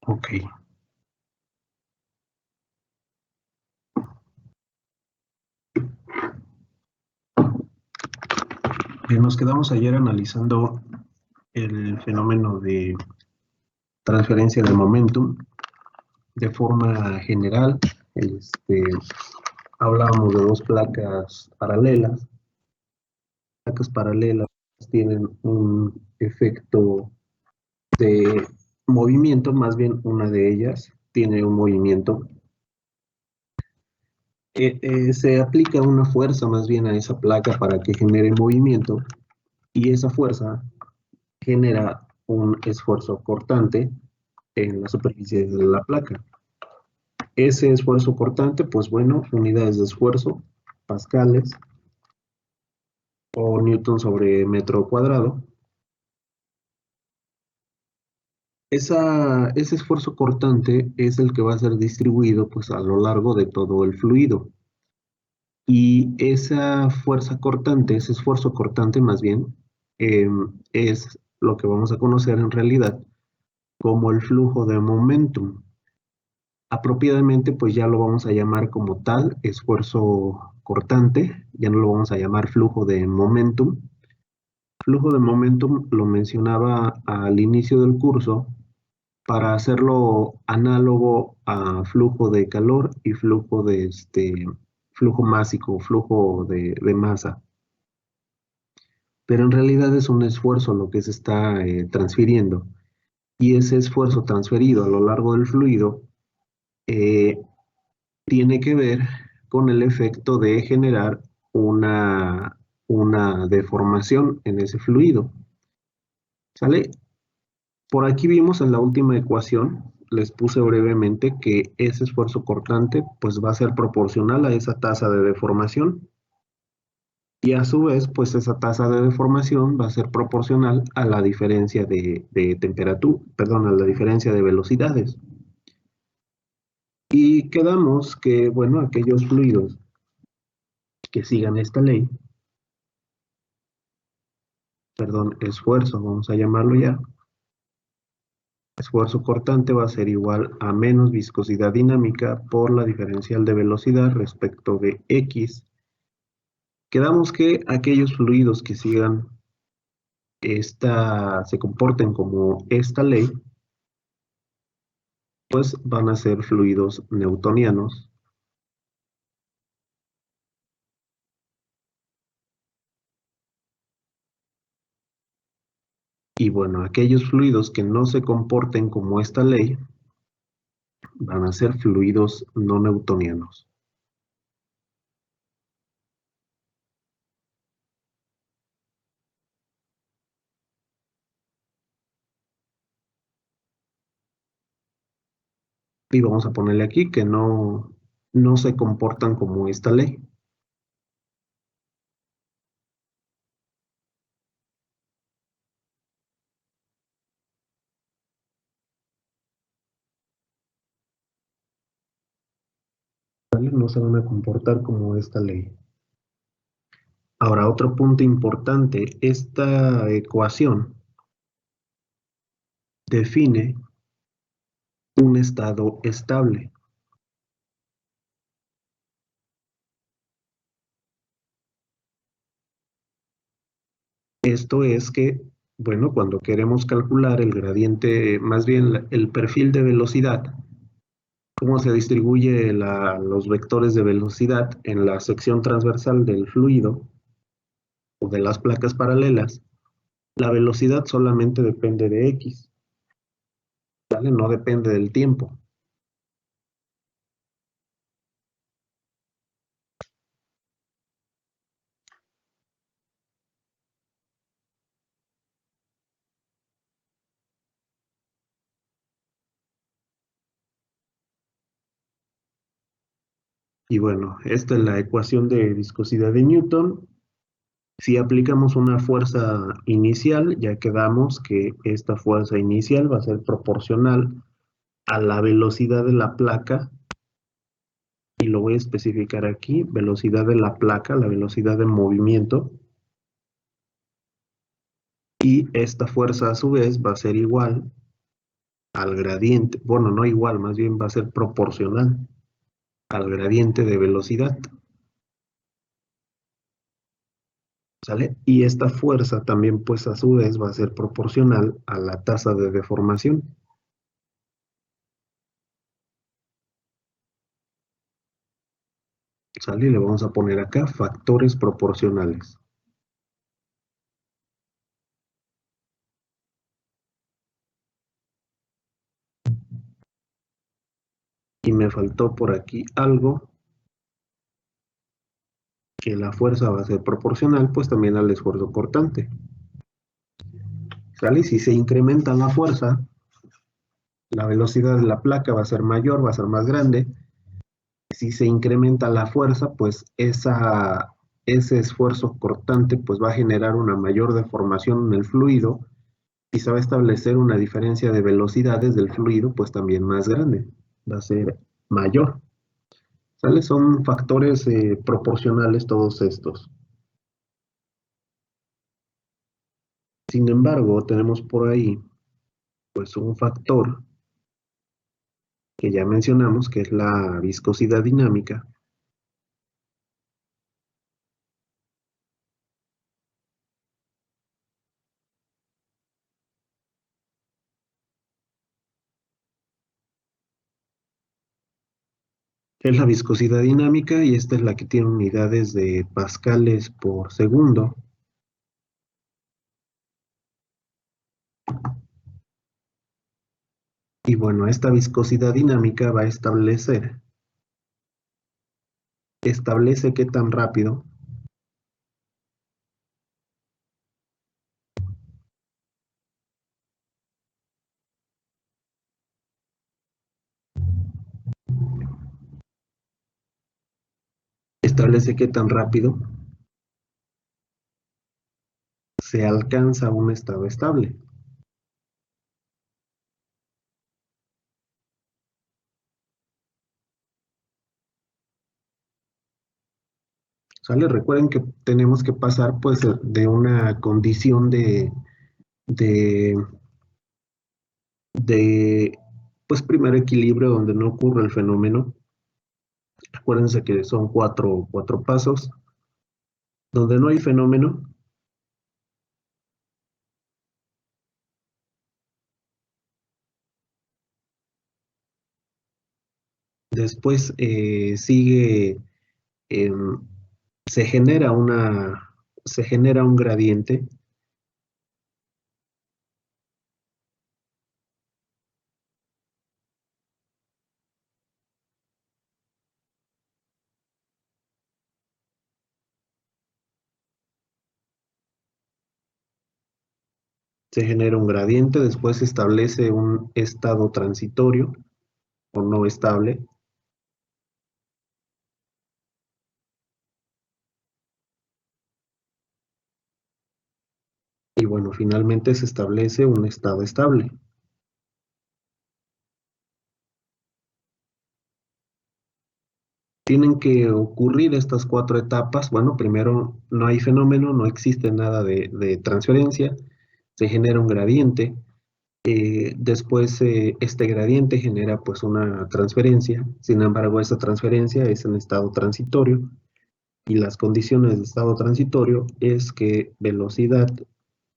Ok. Bien, nos quedamos ayer analizando el fenómeno de transferencia de momentum de forma general. Hablábamos de dos placas paralelas. Placas paralelas tienen un efecto de movimiento, más bien una de ellas tiene un movimiento. Se aplica una fuerza más bien a esa placa para que genere movimiento y esa fuerza genera un esfuerzo cortante en la superficie de la placa. Ese esfuerzo cortante, pues bueno, unidades de esfuerzo, pascales o newton sobre metro cuadrado. Ese esfuerzo cortante es el que va a ser distribuido pues a lo largo de todo el fluido. Y esa fuerza cortante, ese esfuerzo cortante más bien, es lo que vamos a conocer en realidad como el flujo de momentum. Apropiadamente, pues ya lo vamos a llamar como tal, esfuerzo cortante, ya no lo vamos a llamar flujo de momentum. Flujo de momentum lo mencionaba al inicio del curso para hacerlo análogo a flujo de calor y flujo de flujo másico, flujo de masa. Pero en realidad es un esfuerzo lo que se está transfiriendo. Y ese esfuerzo transferido a lo largo del fluido eh, tiene que ver con el efecto de generar una deformación en ese fluido. ¿Sale? Por aquí vimos en la última ecuación, les puse brevemente que ese esfuerzo cortante pues va a ser proporcional a esa tasa de deformación y a su vez pues esa tasa de deformación va a ser proporcional a la diferencia de temperatura, perdón, a la diferencia de velocidades. Y quedamos que, bueno, aquellos fluidos que sigan esta ley, perdón, esfuerzo, vamos a llamarlo ya, esfuerzo cortante va a ser igual a menos viscosidad dinámica por la diferencial de velocidad respecto de X. Quedamos que aquellos fluidos que sigan se comporten como esta ley, pues van a ser fluidos newtonianos. Y bueno, aquellos fluidos que no se comporten como esta ley van a ser fluidos no newtonianos. Y vamos a ponerle aquí que no se comportan como esta ley. ¿Vale? No se van a comportar como esta ley. Ahora, otro punto importante, esta ecuación define un estado estable. Esto es que, bueno, cuando queremos calcular el gradiente, más bien el perfil de velocidad, cómo se distribuye los vectores de velocidad en la sección transversal del fluido o de las placas paralelas, la velocidad solamente depende de X, ¿vale? No depende del tiempo. Y bueno, esta es la ecuación de viscosidad de Newton. Si aplicamos una fuerza inicial, ya quedamos que esta fuerza inicial va a ser proporcional a la velocidad de la placa, y lo voy a especificar aquí, velocidad de la placa, la velocidad de movimiento, y esta fuerza a su vez va a ser igual al gradiente, bueno, no igual, más bien va a ser proporcional al gradiente de velocidad, ¿sale? Y esta fuerza también, pues a su vez, va a ser proporcional a la tasa de deformación, ¿sale? Y le vamos a poner acá factores proporcionales. Y me faltó por aquí algo, que la fuerza va a ser proporcional, pues también al esfuerzo cortante, ¿sale? Si se incrementa la fuerza, la velocidad de la placa va a ser mayor, va a ser más grande. Si se incrementa la fuerza, pues ese esfuerzo cortante pues va a generar una mayor deformación en el fluido y se va a establecer una diferencia de velocidades del fluido pues también más grande, va a ser mayor. ¿Sale? Son factores proporcionales todos estos. Sin embargo, tenemos por ahí pues un factor que ya mencionamos, que es la viscosidad dinámica. Es la viscosidad dinámica y esta es la que tiene unidades de pascales por segundo. Y bueno, esta viscosidad dinámica va a establece qué tan rápido establece qué tan rápido se alcanza un estado estable. ¿Sale? Recuerden que tenemos que pasar pues de una condición de, de pues primer equilibrio donde no ocurre el fenómeno. Acuérdense que son cuatro pasos. Donde no hay fenómeno, después em, se genera se genera un gradiente, después se establece un estado transitorio o no estable, y bueno, finalmente se establece un estado estable. Tienen que ocurrir estas cuatro etapas. Bueno, primero no hay fenómeno, no existe nada de transferencia, se genera un gradiente, después este gradiente genera pues una transferencia, sin embargo esa transferencia es en estado transitorio y las condiciones de estado transitorio es que velocidad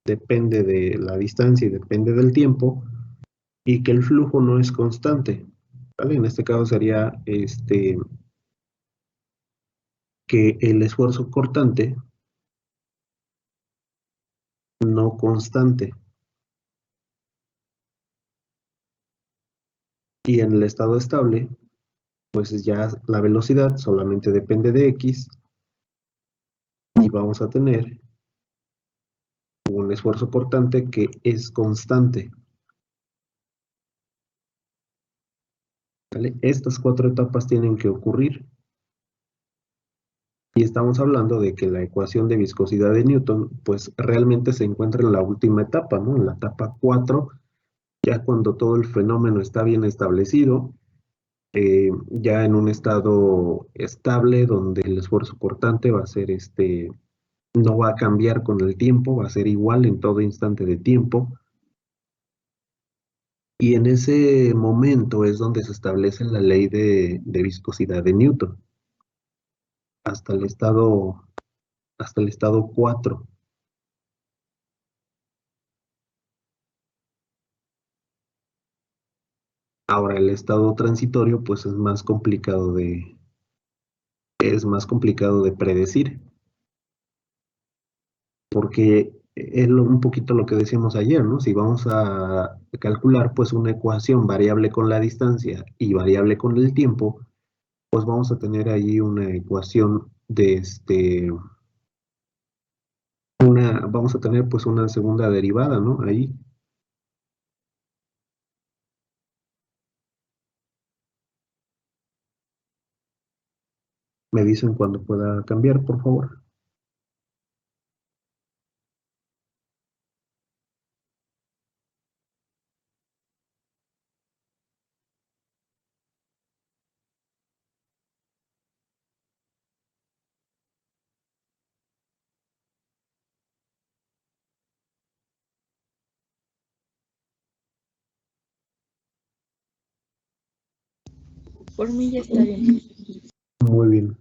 depende de la distancia y depende del tiempo y que el flujo no es constante, ¿vale? En este caso sería que el esfuerzo cortante no constante y en el estado estable pues ya la velocidad solamente depende de x y vamos a tener un esfuerzo cortante que es constante, ¿vale? Estas cuatro etapas tienen que ocurrir y estamos hablando de que la ecuación de viscosidad de Newton pues realmente se encuentra en la última etapa, ¿no? En la etapa 4, ya cuando todo el fenómeno está bien establecido, ya en un estado estable donde el esfuerzo cortante va a ser no va a cambiar con el tiempo, va a ser igual en todo instante de tiempo. Y en ese momento es donde se establece la ley de viscosidad de Newton, hasta el estado, hasta el estado 4. Ahora, el estado transitorio, pues es más complicado de predecir, porque es un poquito lo que decíamos ayer, ¿no? Si vamos a calcular, pues, una ecuación variable con la distancia y variable con el tiempo, pues vamos a tener ahí una ecuación vamos a tener pues una segunda derivada, ¿no? Ahí me dicen cuando pueda cambiar, por favor. Por mí ya está bien. Muy bien.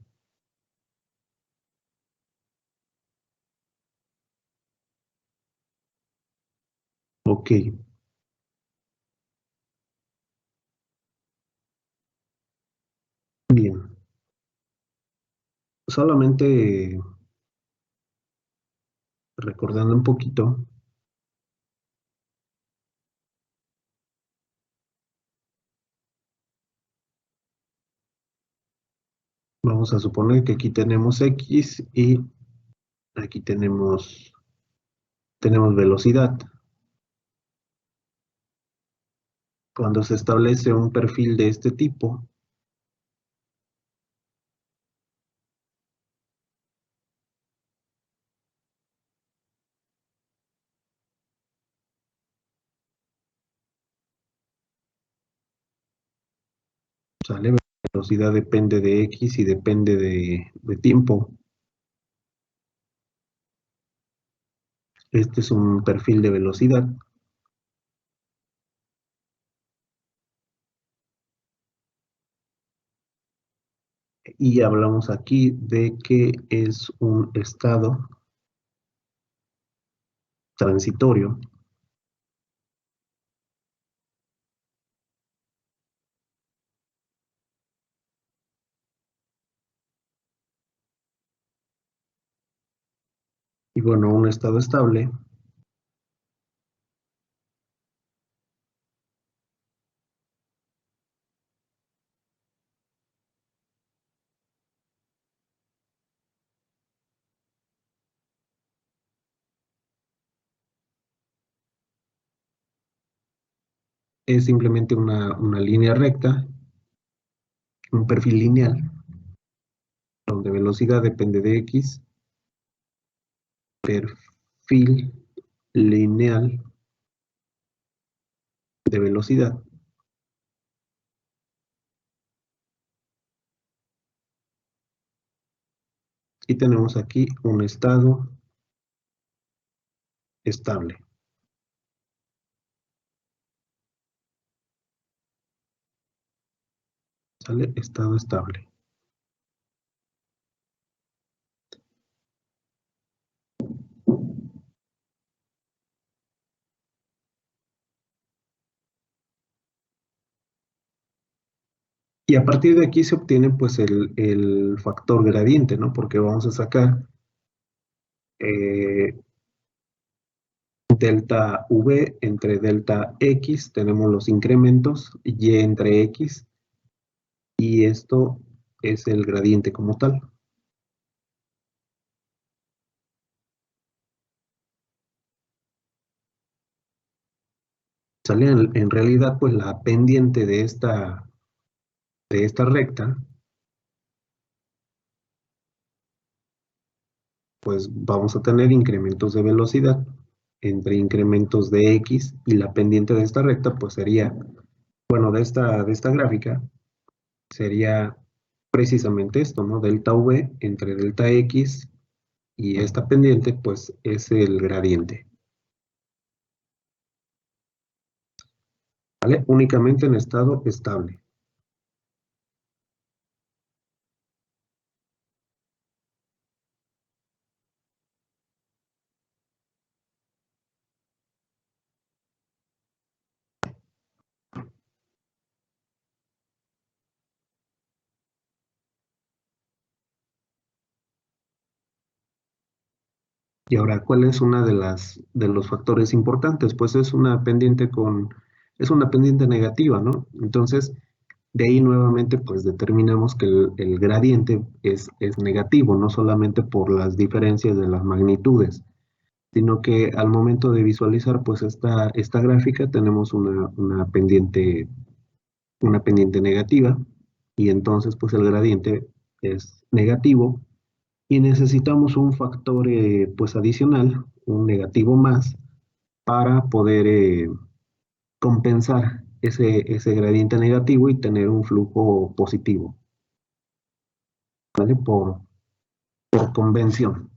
Ok, bien. Solamente recordando un poquito, vamos a suponer que aquí tenemos X y aquí tenemos velocidad. Cuando se establece un perfil de este tipo, ¿sale? Velocidad depende de X y depende de tiempo. Este es un perfil de velocidad. Y hablamos aquí de que es un estado transitorio. Y bueno, un estado estable es simplemente una línea recta, un perfil lineal, donde velocidad depende de X, perfil lineal de velocidad. Y tenemos aquí un estado estable. ¿Sale? Estado estable. Y a partir de aquí se obtiene pues el factor gradiente, ¿no? Porque vamos a sacar eh, delta V entre delta X, tenemos los incrementos, Y entre X, y esto es el gradiente como tal. Sale en realidad pues la pendiente de esta recta, pues vamos a tener incrementos de velocidad entre incrementos de X y la pendiente de esta recta pues sería, bueno, de esta gráfica sería precisamente esto, ¿no? Delta V entre delta X y esta pendiente pues es el gradiente. ¿vale? Únicamente en estado estable. Y ahora, ¿cuál es una de los factores importantes? Pues es una pendiente negativa, ¿no? Entonces, de ahí nuevamente, pues determinamos que el gradiente es negativo, no solamente por las diferencias de las magnitudes, sino que al momento de visualizar, pues esta gráfica tenemos una pendiente negativa, y entonces, pues el gradiente es negativo y necesitamos un factor pues adicional, un negativo más, para poder compensar ese gradiente negativo y tener un flujo positivo, ¿vale? Por convención.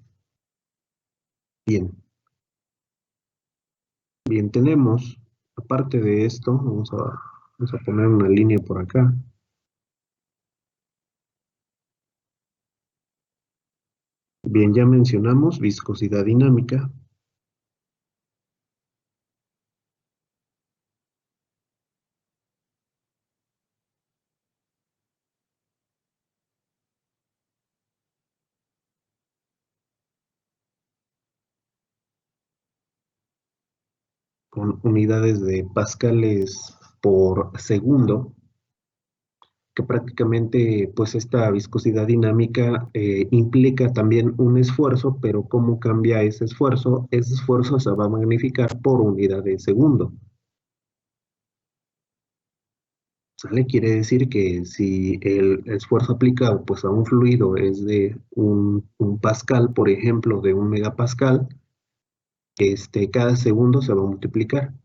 Bien, bien, tenemos, aparte de esto, vamos a poner una línea por acá. Bien, ya mencionamos viscosidad dinámica. Con unidades de pascales por segundo, que prácticamente pues esta viscosidad dinámica implica también un esfuerzo, pero ¿cómo cambia ese esfuerzo? Ese esfuerzo se va a magnificar por unidad de segundo, ¿sale? Quiere decir que si el esfuerzo aplicado pues a un fluido es de un pascal, por ejemplo, de un megapascal, cada segundo se va a multiplicar.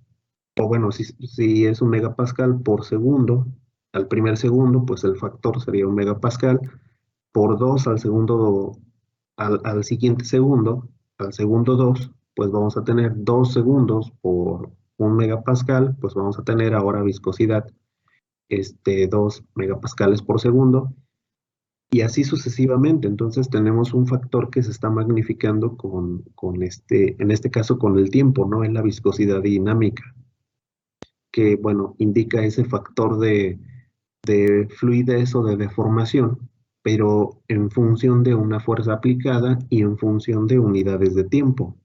O bueno, si es un megapascal por segundo, al primer segundo, pues el factor sería un megapascal por 2 al segundo, al siguiente segundo, al segundo 2, pues vamos a tener 2 segundos por un megapascal, pues vamos a tener ahora viscosidad, 2 megapascales por segundo, y así sucesivamente. Entonces tenemos un factor que se está magnificando en este caso con el tiempo, ¿no? Es la viscosidad dinámica, que, bueno, indica ese factor de fluidez o de deformación, pero en función de una fuerza aplicada y en función de unidades de tiempo.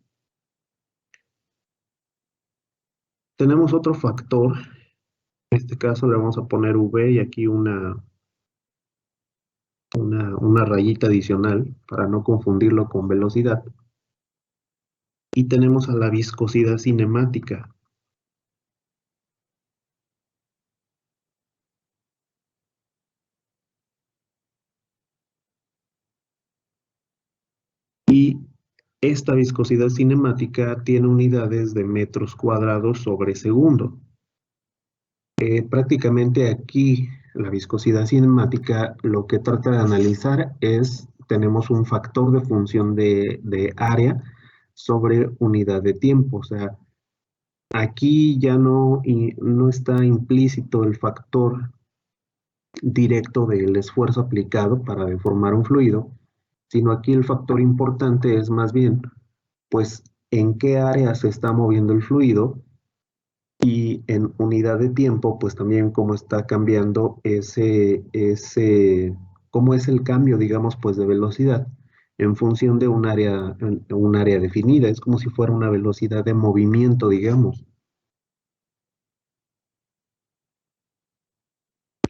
Tenemos otro factor, en este caso le vamos a poner V y aquí una rayita adicional para no confundirlo con velocidad. Y tenemos a la viscosidad cinemática. Y esta viscosidad cinemática tiene unidades de metros cuadrados sobre segundo. Prácticamente aquí la viscosidad cinemática lo que trata de analizar es, tenemos un factor de función de área sobre unidad de tiempo. O sea, aquí ya no está implícito el factor directo del esfuerzo aplicado para deformar un fluido, sino aquí el factor importante es más bien, pues, en qué área se está moviendo el fluido, y en unidad de tiempo, pues también cómo está cambiando cómo es el cambio, digamos, pues de velocidad en función de un área definida. Es como si fuera una velocidad de movimiento, digamos,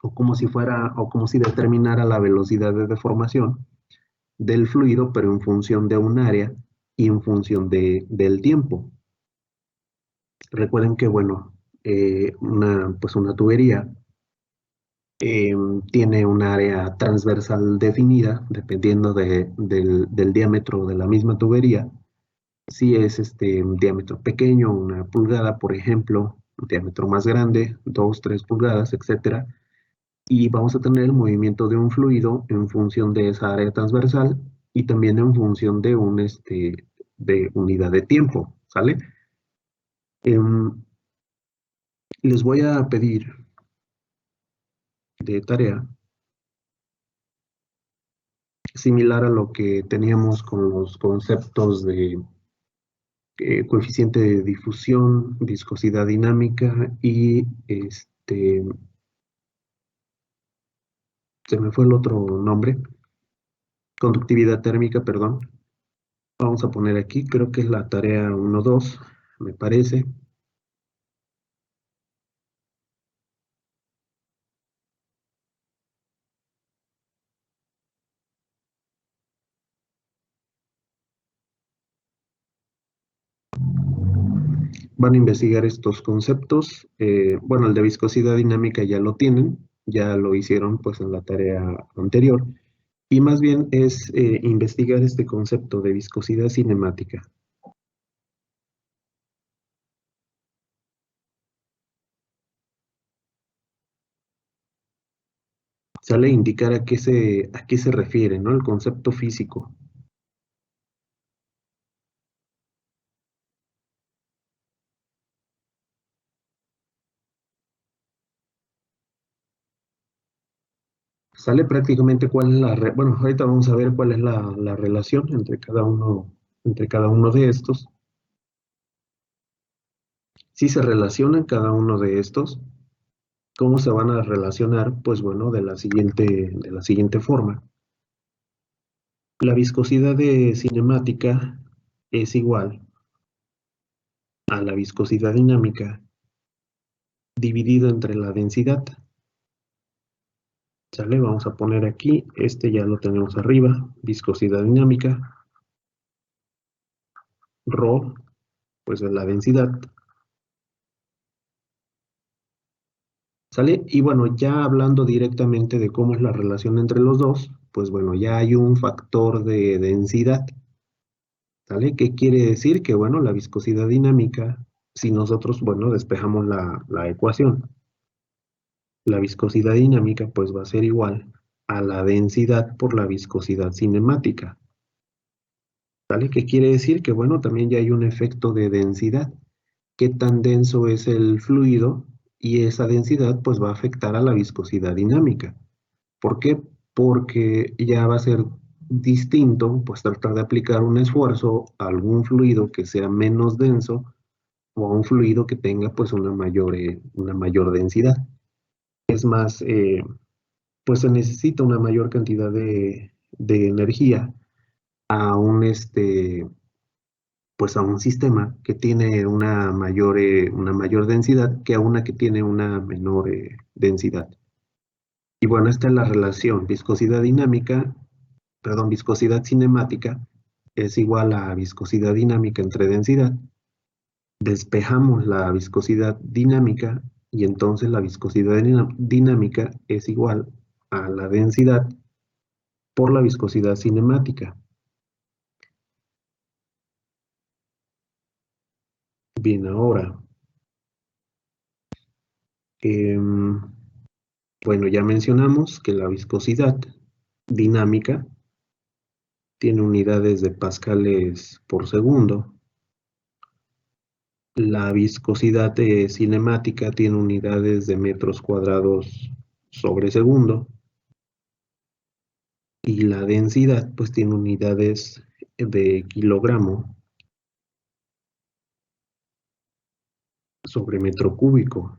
o como si determinara la velocidad de deformación del fluido, pero en función de un área y en función del tiempo. Recuerden que, bueno, pues una tubería eh, tiene un área transversal definida dependiendo del diámetro de la misma tubería. Si es un diámetro pequeño, 1 pulgada, por ejemplo, un diámetro más grande, 2, 3 pulgadas, etcétera. Y vamos a tener el movimiento de un fluido en función de esa área transversal y también en función de unidad de tiempo, ¿sale? Em, Les voy a pedir de tarea, similar a lo que teníamos con los conceptos de coeficiente de difusión, viscosidad dinámica y se me fue el otro nombre, conductividad térmica, perdón. Vamos a poner aquí, creo que es la tarea 1.2, me parece. Van a investigar estos conceptos. Bueno, el de viscosidad dinámica ya lo tienen, ya lo hicieron pues en la tarea anterior. Y más bien es investigar este concepto de viscosidad cinemática. Sale a indicar a qué se refiere, ¿no? El concepto físico. Sale prácticamente cuál es bueno, ahorita vamos a ver cuál es la relación entre cada uno de estos. Si se relacionan cada uno de estos, ¿cómo se van a relacionar? Pues bueno, de la siguiente forma. La viscosidad de cinemática es igual a la viscosidad dinámica dividido entre la densidad. ¿Sale? Vamos a poner aquí, ya lo tenemos arriba, viscosidad dinámica, ρ, pues es la densidad. ¿Sale? Y bueno, ya hablando directamente de cómo es la relación entre los dos, pues bueno, ya hay un factor de densidad. ¿Sale? ¿Qué quiere decir? Que bueno, la viscosidad dinámica, si nosotros, bueno, despejamos la ecuación, la viscosidad dinámica pues va a ser igual a la densidad por la viscosidad cinemática. ¿Sale? ¿Qué quiere decir? Que bueno, también ya hay un efecto de densidad. Qué tan denso es el fluido y esa densidad pues va a afectar a la viscosidad dinámica. ¿Por qué? Porque ya va a ser distinto pues tratar de aplicar un esfuerzo a algún fluido que sea menos denso o a un fluido que tenga pues una mayor densidad. Es más, pues se necesita una mayor cantidad de energía a pues a un sistema que tiene una mayor densidad que a una que tiene una menor densidad. Y bueno, esta es la relación viscosidad cinemática es igual a viscosidad dinámica entre densidad. Despejamos la viscosidad dinámica y entonces la viscosidad dinámica es igual a la densidad por la viscosidad cinemática. Bien, ahora, bueno, ya mencionamos que la viscosidad dinámica tiene unidades de pascales por segundo. La viscosidad cinemática tiene unidades de metros cuadrados sobre segundo. Y la densidad pues tiene unidades de kilogramo sobre metro cúbico.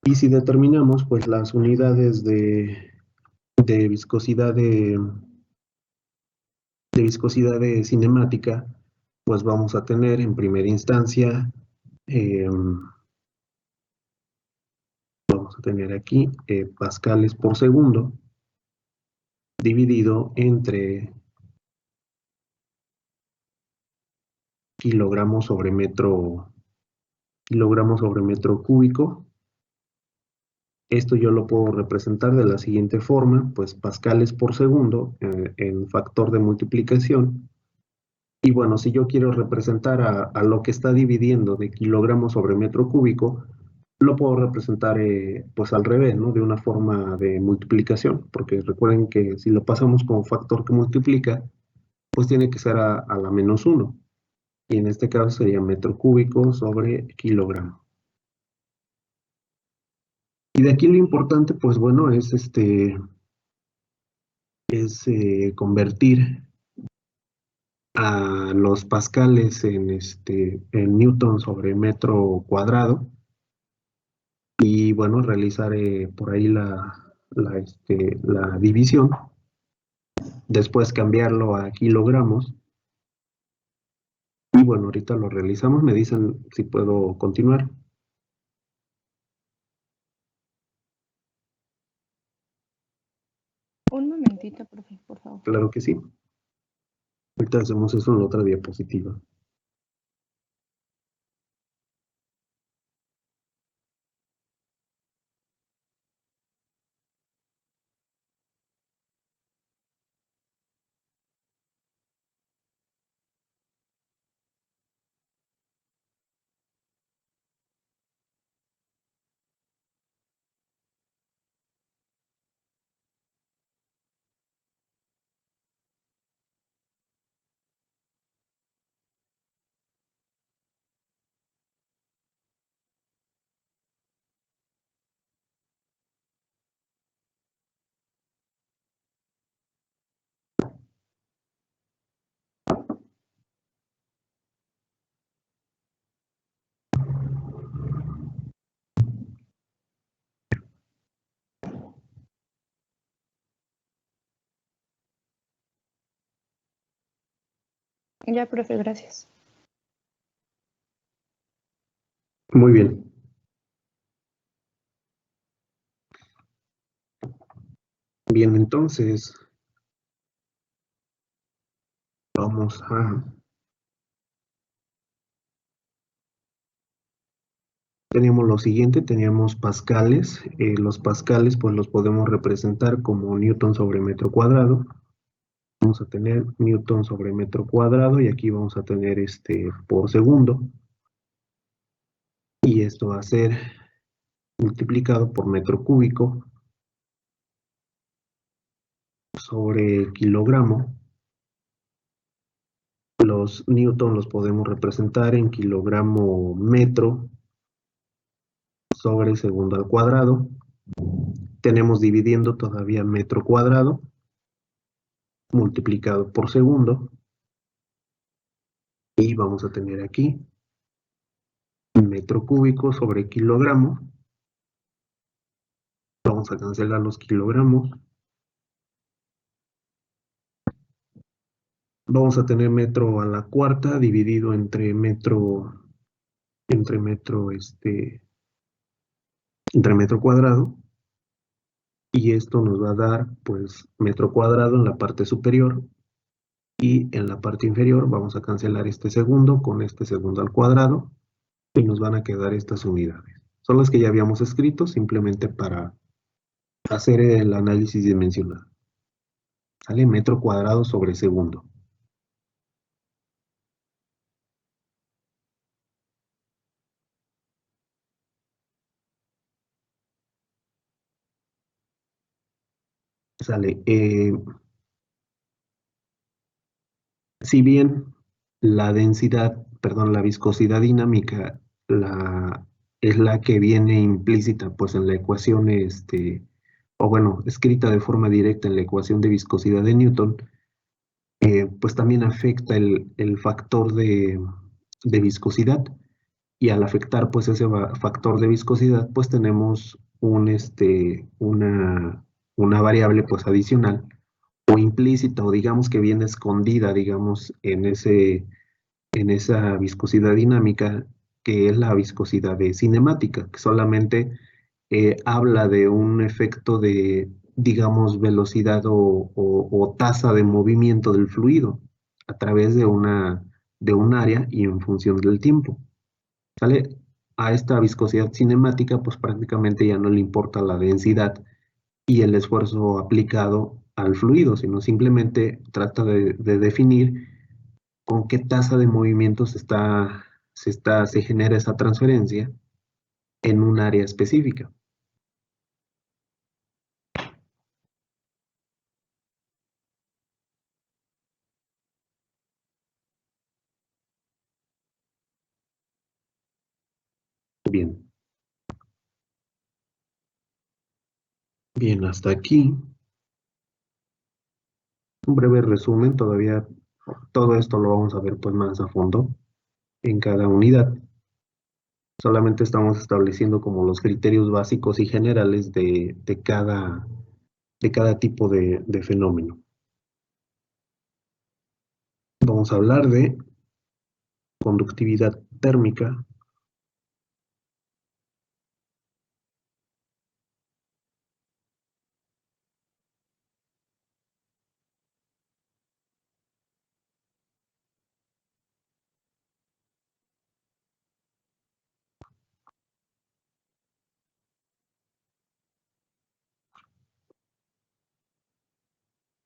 Y si determinamos pues las unidades de viscosidad de viscosidad cinemática, pues vamos a tener en primera instancia, vamos a tener aquí pascales por segundo dividido entre kilogramos sobre metro cúbico. Esto yo lo puedo representar de la siguiente forma, pues pascales por segundo en factor de multiplicación. Y bueno, si yo quiero representar a lo que está dividiendo de kilogramos sobre metro cúbico, lo puedo representar pues al revés, ¿no? De una forma de multiplicación, porque recuerden que si lo pasamos como factor que multiplica, pues tiene que ser a la -1. Y en este caso sería metro cúbico sobre kilogramo. Y de aquí lo importante, pues bueno, es convertir a los pascales en newton sobre metro cuadrado y bueno, realizar por ahí la división, después cambiarlo a kilogramos y bueno, ahorita lo realizamos, me dicen si puedo continuar. Un momentito, profe, por favor. Claro que sí. Ahorita hacemos eso en la otra diapositiva. Ya, profe, gracias. Muy bien. Bien, entonces vamos a... Teníamos lo siguiente, teníamos pascales. Los pascales pues los podemos representar como newton sobre metro cuadrado. Vamos a tener newton sobre metro cuadrado y aquí vamos a tener por segundo. Y esto va a ser multiplicado por metro cúbico sobre kilogramo. Los newton los podemos representar en kilogramo metro sobre segundo al cuadrado. Tenemos dividiendo todavía metro cuadrado multiplicado por segundo. Y vamos a tener aquí metro cúbico sobre kilogramo. Vamos a cancelar los kilogramos. Vamos a tener metro a la cuarta dividido entre metro entre metro cuadrado. Y esto nos va a dar pues metro cuadrado en la parte superior y en la parte inferior vamos a cancelar este segundo con este segundo al cuadrado y nos van a quedar estas unidades. Son las que ya habíamos escrito simplemente para hacer el análisis dimensional. Sale metro cuadrado sobre segundo. Sale. Si bien la densidad, perdón, la viscosidad dinámica es la que viene implícita pues en la ecuación, o bueno, escrita de forma directa en la ecuación de viscosidad de Newton, pues también afecta el factor de viscosidad. Y al afectar pues ese factor de viscosidad, pues tenemos una variable pues adicional o implícita o digamos que viene escondida, digamos, en esa viscosidad dinámica que es la viscosidad de cinemática, que solamente habla de un efecto de, digamos, velocidad o tasa de movimiento del fluido a través de un área y en función del tiempo. ¿Sale? A esta viscosidad cinemática, pues prácticamente ya no le importa la densidad y el esfuerzo aplicado al fluido, sino simplemente trata de definir con qué tasa de movimiento se genera esa transferencia en un área específica. Bien. Bien, hasta aquí. Un breve resumen, todavía todo esto lo vamos a ver pues más a fondo en cada unidad. Solamente estamos estableciendo como los criterios básicos y generales de cada tipo de fenómeno. Vamos a hablar de conductividad térmica,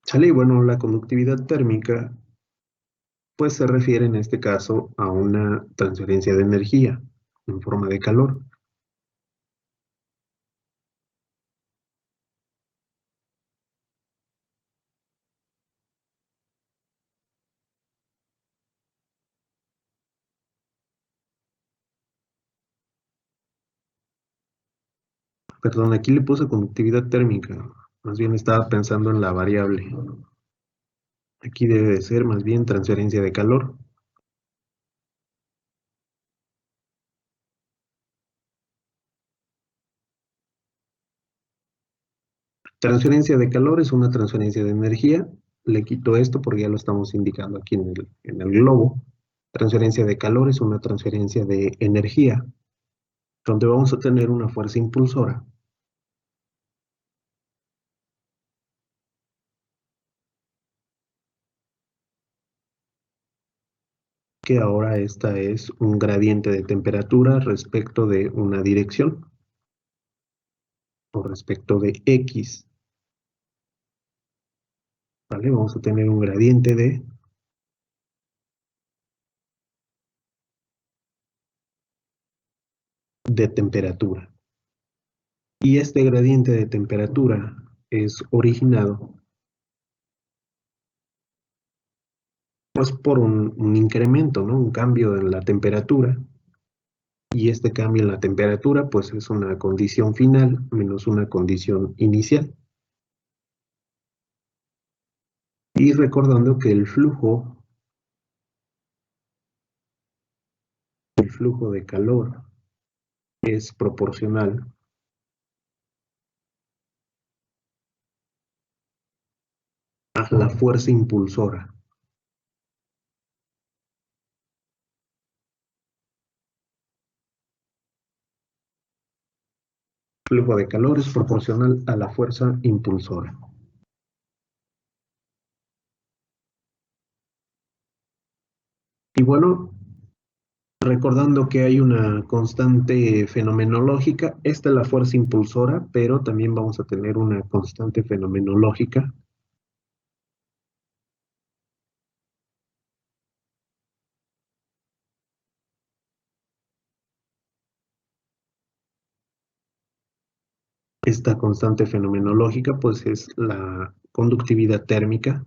¿sale? Y bueno, la conductividad térmica pues se refiere en este caso a una transferencia de energía en forma de calor. Perdón, aquí le puse conductividad térmica, más bien estaba pensando en la variable. Aquí debe de ser más bien transferencia de calor. Transferencia de calor es una transferencia de energía. Le quito esto porque ya lo estamos indicando aquí en el globo. Transferencia de calor es una transferencia de energía, donde vamos a tener una fuerza impulsora, que ahora esta es un gradiente de temperatura respecto de una dirección o respecto de X. ¿Vale? Vamos a tener un gradiente de temperatura. Y este gradiente de temperatura es originado pues por un incremento, ¿no? Un cambio en la temperatura. Y este cambio en la temperatura pues es una condición final menos una condición inicial. Y recordando que el flujo de calor es proporcional a la fuerza impulsora. Flujo de calor es proporcional a la fuerza impulsora. Y bueno, recordando que hay una constante fenomenológica, esta es la fuerza impulsora, pero también vamos a tener una constante fenomenológica. Esta constante fenomenológica pues es la conductividad térmica.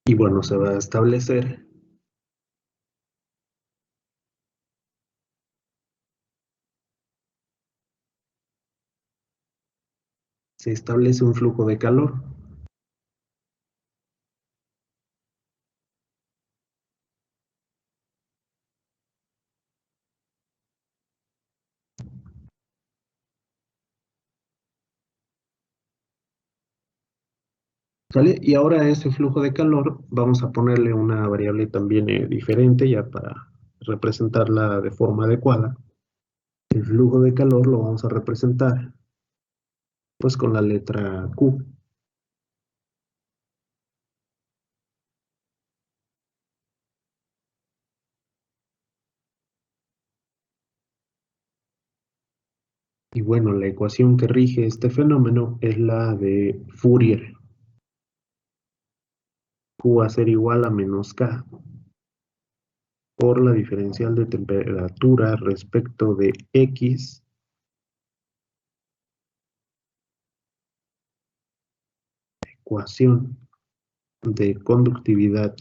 Y bueno, se va a establecer un flujo de calor. ¿Sale? Y ahora a ese flujo de calor vamos a ponerle una variable también diferente ya para representarla de forma adecuada. El flujo de calor lo vamos a representar pues con la letra Q. Y bueno, la ecuación que rige este fenómeno es la de Fourier. Q va a ser igual a menos K, por la diferencial de temperatura respecto de X ecuación de conductividad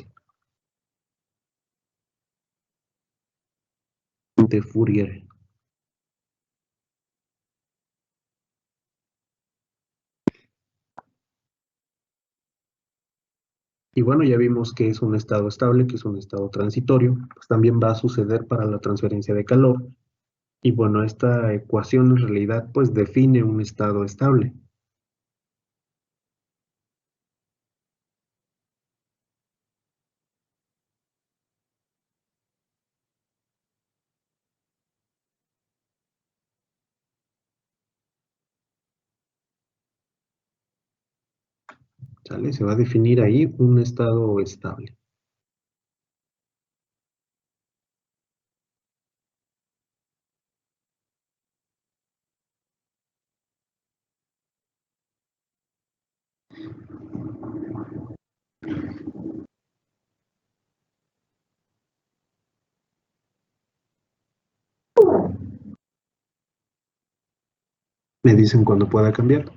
de Fourier. Y bueno, ya vimos que es un estado estable, que es un estado transitorio, pues también va a suceder para la transferencia de calor. Y bueno, esta ecuación en realidad pues define un estado estable. ¿Sale? Se va a definir ahí un estado estable. Me dicen cuándo pueda cambiar.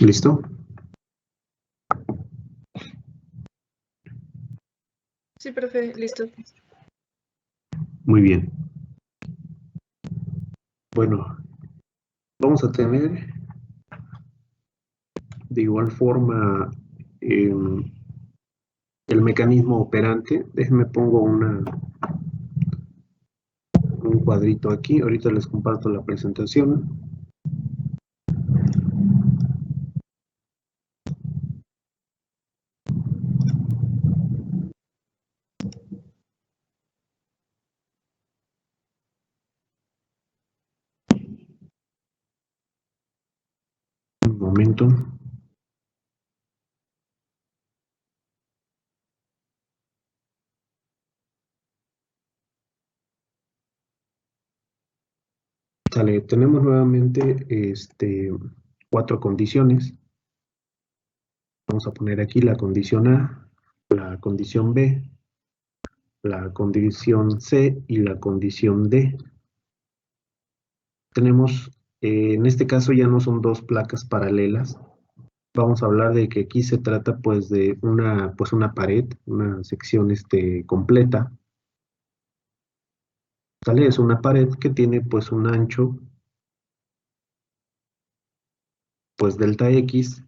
¿Listo? Sí, profe, listo. Muy bien. Bueno, vamos a tener de igual forma el mecanismo operante. Déjenme pongo un cuadrito aquí. Ahorita les comparto la presentación. Un momento. Sale, tenemos nuevamente 4 condiciones. Vamos a poner aquí la condición A, la condición B, la condición C y la condición D. Tenemos, en este caso ya no son dos placas paralelas. Vamos a hablar de que aquí se trata pues de una pared, una sección completa. ¿Sale? Es una pared que tiene pues un ancho pues delta X,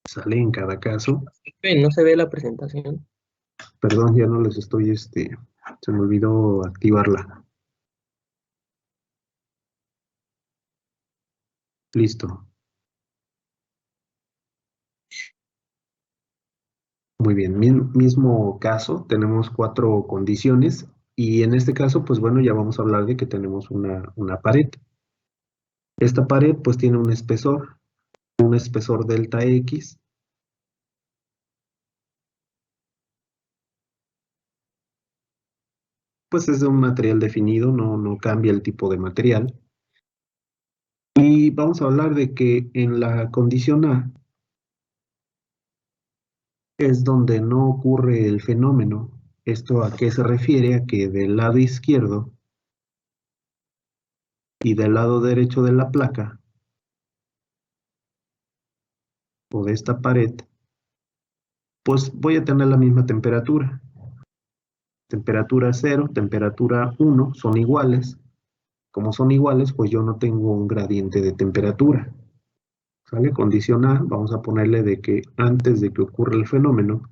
sale en cada caso. No se ve la presentación. Perdón, ya no les estoy, se me olvidó activarla. Listo. Muy bien, mismo caso, tenemos 4 condiciones y en este caso, pues bueno, ya vamos a hablar de que tenemos una pared. Esta pared pues tiene un espesor delta X. Pues es de un material definido, no cambia el tipo de material. Y vamos a hablar de que en la condición A es donde no ocurre el fenómeno. ¿Esto a qué se refiere? A que del lado izquierdo y del lado derecho de la placa o de esta pared, pues voy a tener la misma temperatura. Temperatura 0, temperatura 1 son iguales. Como son iguales, pues yo no tengo un gradiente de temperatura. ¿Sale? Condición A, vamos a ponerle de que antes de que ocurra el fenómeno,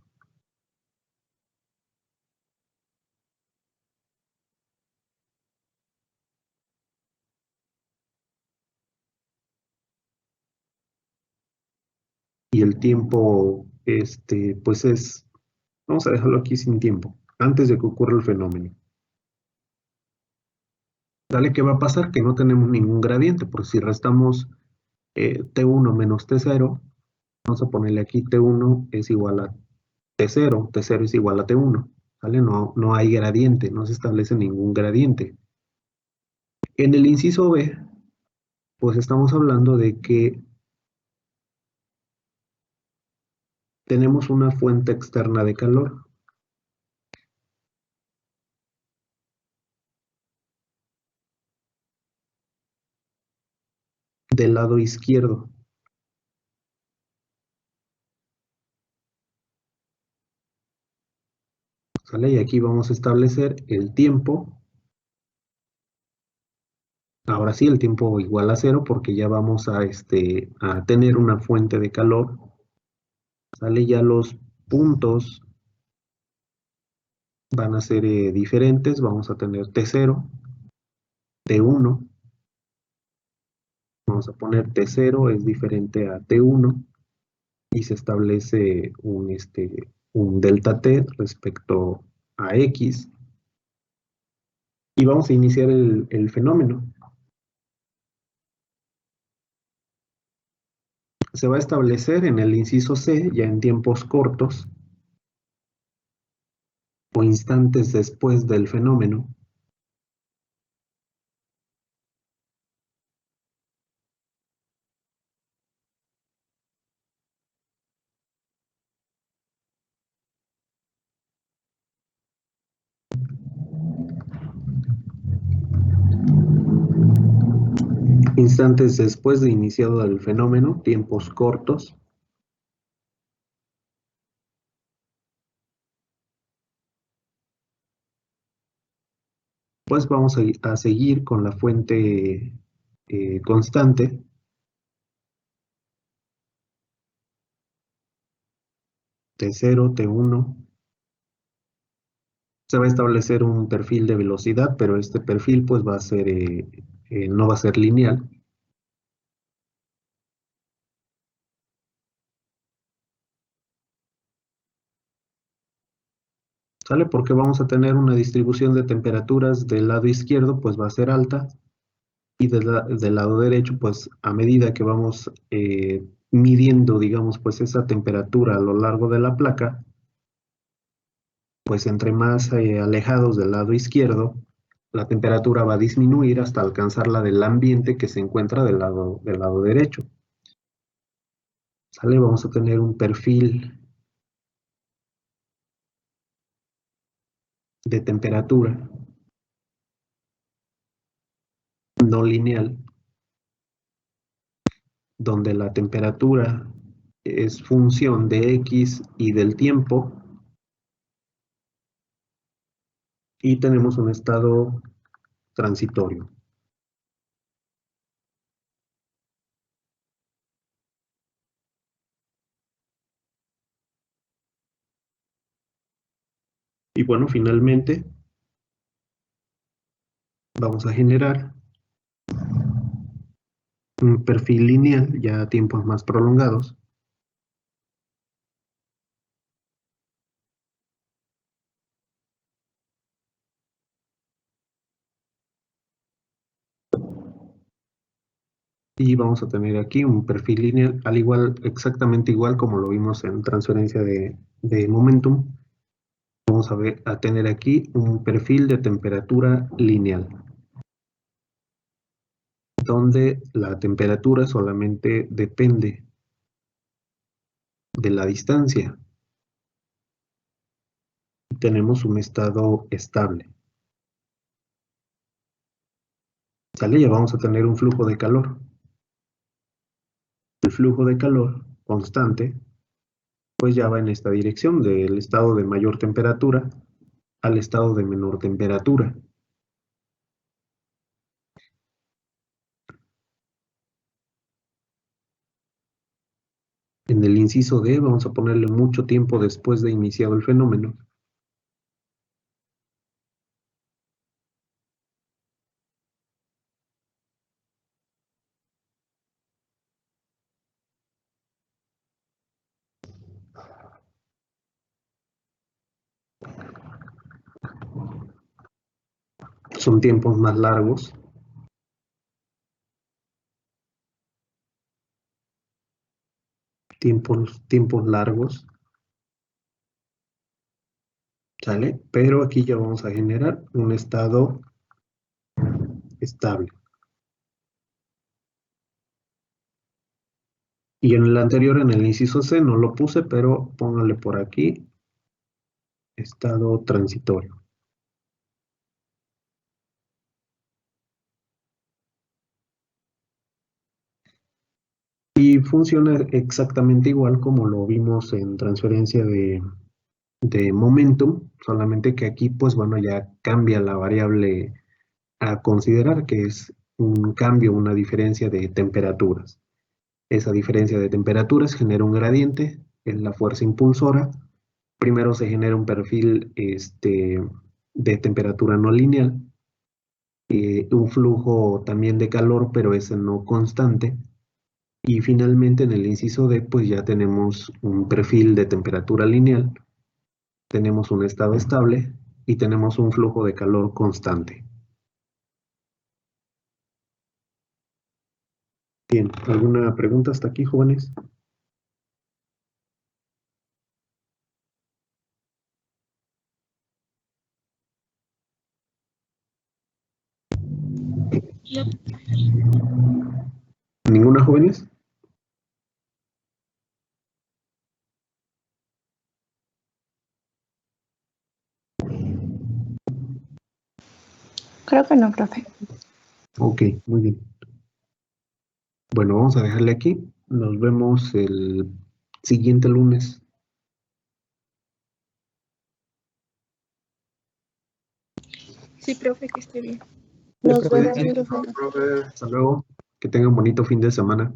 y el tiempo, pues vamos a dejarlo aquí sin tiempo, antes de que ocurra el fenómeno. ¿Sale? ¿Qué va a pasar? Que no tenemos ningún gradiente, porque si restamos T1 menos T0, vamos a ponerle aquí T1 es igual a T0, T0 es igual a T1, ¿sale? No hay gradiente, no se establece ningún gradiente. En el inciso B, pues estamos hablando de que tenemos una fuente externa de calor. Del lado izquierdo. ¿Sale? Y aquí vamos a establecer el tiempo. Ahora sí, el tiempo igual a 0 porque ya vamos a tener una fuente de calor. ¿Sale? Ya los puntos van a ser diferentes. Vamos a tener T0, T1. Vamos a poner T0 es diferente a T1 y se establece un delta T respecto a X. Y vamos a iniciar el fenómeno. Se va a establecer en el inciso C, ya en tiempos cortos, o instantes después del fenómeno. Instantes después de iniciado el fenómeno, tiempos cortos. Pues vamos a seguir con la fuente constante. T0, T1. Se va a establecer un perfil de velocidad, pero este perfil pues va a ser, no va a ser lineal. ¿Sale? Porque vamos a tener una distribución de temperaturas del lado izquierdo, pues va a ser alta, y del lado derecho, pues a medida que vamos midiendo, digamos, pues esa temperatura a lo largo de la placa, pues entre más alejados del lado izquierdo, la temperatura va a disminuir hasta alcanzar la del ambiente que se encuentra del lado derecho. ¿Sale? Vamos a tener un perfil de temperatura no lineal, donde la temperatura es función de X y del tiempo, y tenemos un estado transitorio. Y bueno, finalmente vamos a generar un perfil lineal ya a tiempos más prolongados. Y vamos a tener aquí un perfil lineal, exactamente igual como lo vimos en transferencia de momentum. Vamos a tener aquí un perfil de temperatura lineal, donde la temperatura solamente depende de la distancia. Y tenemos un estado estable. ¿Sale? Ya vamos a tener un flujo de calor. El flujo de calor constante pues ya va en esta dirección, del estado de mayor temperatura al estado de menor temperatura. inciso D vamos a ponerle mucho tiempo después de iniciado el fenómeno. Son tiempos más largos. Tiempos largos. ¿Sale? Pero aquí ya vamos a generar un estado estable. Y en el anterior, en el inciso C, no lo puse, pero póngale por aquí estado transitorio. Y funciona exactamente igual como lo vimos en transferencia de momentum, solamente que aquí, pues bueno, ya cambia la variable a considerar, que es un cambio, una diferencia de temperaturas. Esa diferencia de temperaturas genera un gradiente, es la fuerza impulsora. Primero se genera un perfil de temperatura no lineal, un flujo también de calor, pero ese no constante. Y finalmente en el inciso D, pues ya tenemos un perfil de temperatura lineal, tenemos un estado estable y tenemos un flujo de calor constante. Bien, ¿alguna pregunta hasta aquí, jóvenes? ¿Ninguna, jóvenes? Creo que no, profe. Ok, muy bien. Bueno, vamos a dejarle aquí. Nos vemos el siguiente lunes. Sí, profe, que esté bien. Nos vemos, Cuídense. profe. Hasta luego. Que tengan bonito fin de semana.